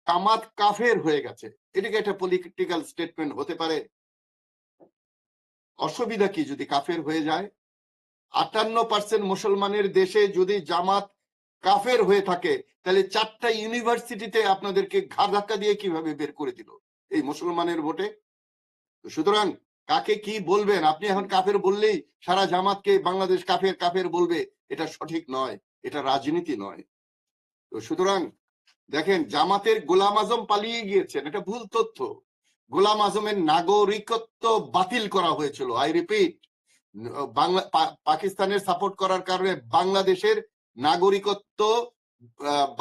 জামাত কাফের হয়ে গেছে, এটাকে একটা পলিটিক্যাল স্টেটমেন্ট হতে পারে? অসুবিধা কি যদি কাফের হয়ে যায়? 58% মুসলমানের দেশে যদি জামাত কাফের হয়ে থাকে, তাহলে 4টা ইউনিভার্সিটিতে আপনাদেরকে ঘাড় ধাক্কা দিয়ে কিভাবে বের করে দিল এই মুসলমানের ভোটে? সুতরাং কাকে কি বলবেন? আপনি এখন কাফের বললেই সারা জামাতকে বাংলাদেশ কাফের কাফের বলবে, এটা সঠিক নয়, এটা রাজনীতি নয়। তো সুতরাং দেখেন, জামাতের গোলাম আজম পালিয়ে গিয়েছেন, এটা ভুল তথ্য। গোলাম আজমের নাগরিকত্ব বাতিল করা হয়েছিল। আই রিপিট, পাকিস্তানের সাপোর্ট করার কারণে বাংলাদেশের নাগরিকত্ব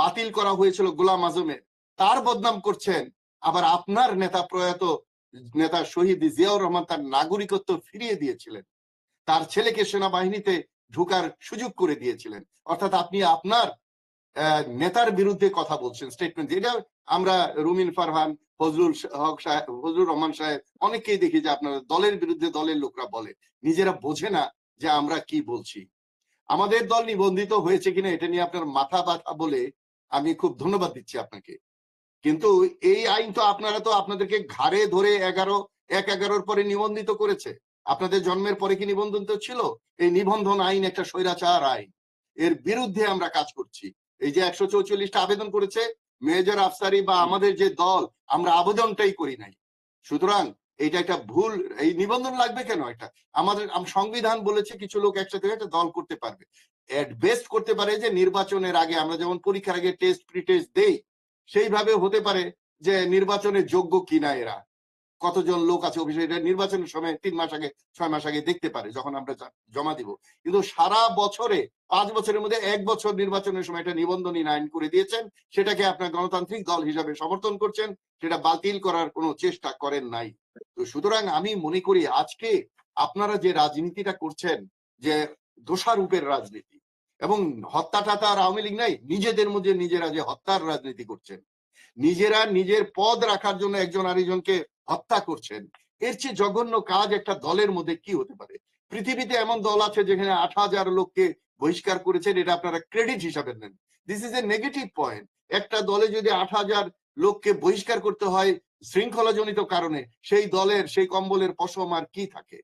বাতিল করা হয়েছিল গোলাম আজমের। তার বদনাম করছেন। আবার আপনার নেতা প্রয়াত নেতা শহীদ জিয়াউর রহমান তার নাগরিকত্ব ফিরিয়ে দিয়েছিলেন, তার ছেলেকে সেনাবাহিনীতে ঢোকার সুযোগ করে দিয়েছিলেন। অর্থাৎ আপনি আপনার নেতার বিরুদ্ধে কথা বলছেন, স্টেটমেন্ট। এটা আমরা রুমিন ফারহান, ফজলুল হক সাহেব, ফজলুর রহমান সাহেব, অনেককেই দেখি যে আপনার দলের বিরুদ্ধে দলের লোকরা বলে, নিজেরা বোঝে না যে আমরা কি বলছি। আমাদের দল নিবন্ধিত হয়েছে কিনা এটা নিয়ে আপনার মাথা ব্যথা বলে আমি খুব ধন্যবাদ দিচ্ছি আপনাকে। কিন্তু এই আইন তো আপনারা তো আপনাদেরকে ঘাড়ে ধরে 11 পরে নিবন্ধিত করেছে। আপনাদের জন্মের পরে কি নিবন্ধিত ছিল? এই নিবন্ধন আইন একটা স্বৈরাচার আইন, এর বিরুদ্ধে আমরা কাজ করছি। এই যে 144টা আবেদন করেছে মেজর আফসারি বা আমাদের যে দল, আমরা আবেদনটাই করি নাই। সুতরাং এটা একটা ভুল। এই নিবন্ধন লাগবে কেন? এটা আমাদের সংবিধান বলেছে কিছু লোক একসাথে একটা দল করতে পারবে, এট বেস্ট করতে পারে যে নির্বাচনের আগে, আমরা যেমন পরীক্ষার আগে টেস্ট প্রি টেস্ট দেই, সেইভাবে হতে পারে যে নির্বাচনের যোগ্য কিনা এরা, কতজন লোক আছে অফিসে, এটা নির্বাচনের সময় 3 মাস আগে 6 মাস আগে দেখতে পারে যখন আমরা জমা দিব। কিন্তু সারা বছরে 5 বছরের মধ্যে 1 বছর নির্বাচনের সময় এটা নিবন্ধনী আইন করে দিয়েছেন, সেটাকে আপনার গণতান্ত্রিক দল হিসাবে সমর্থন করছেন, সেটা বাতিল করার কোনো চেষ্টা করেন নাই। তো সুতরাং আমি মনে করি আজকে আপনারা যে রাজনীতিটা করছেন, যে দোষারোপের রাজনীতি, এবং হত্যাটা তার আওয়ামী লীগ নাই, নিজেদের মধ্যে নিজেরা যে হত্যার রাজনীতি করছেন, নিজেরা নিজের পদ রাখার জন্য একজন আরেকজনকে হত্যা করছেন, এর চেয়ে জঘন্য কাজ একটা দলের মধ্যে কি হতে পারে? পৃথিবীতে এমন দল আছে যেখানে 8,000 লোককে বহিষ্কার করেছেন, এটা আপনারা ক্রেডিট হিসাবে নেন। This is a negative point. একটা দলে যদি 8,000 লোককে বহিষ্কার করতে হয় শৃঙ্খলাজনিত কারণে, সেই দলের সেই কম্বলের পশম আর কি থাকে?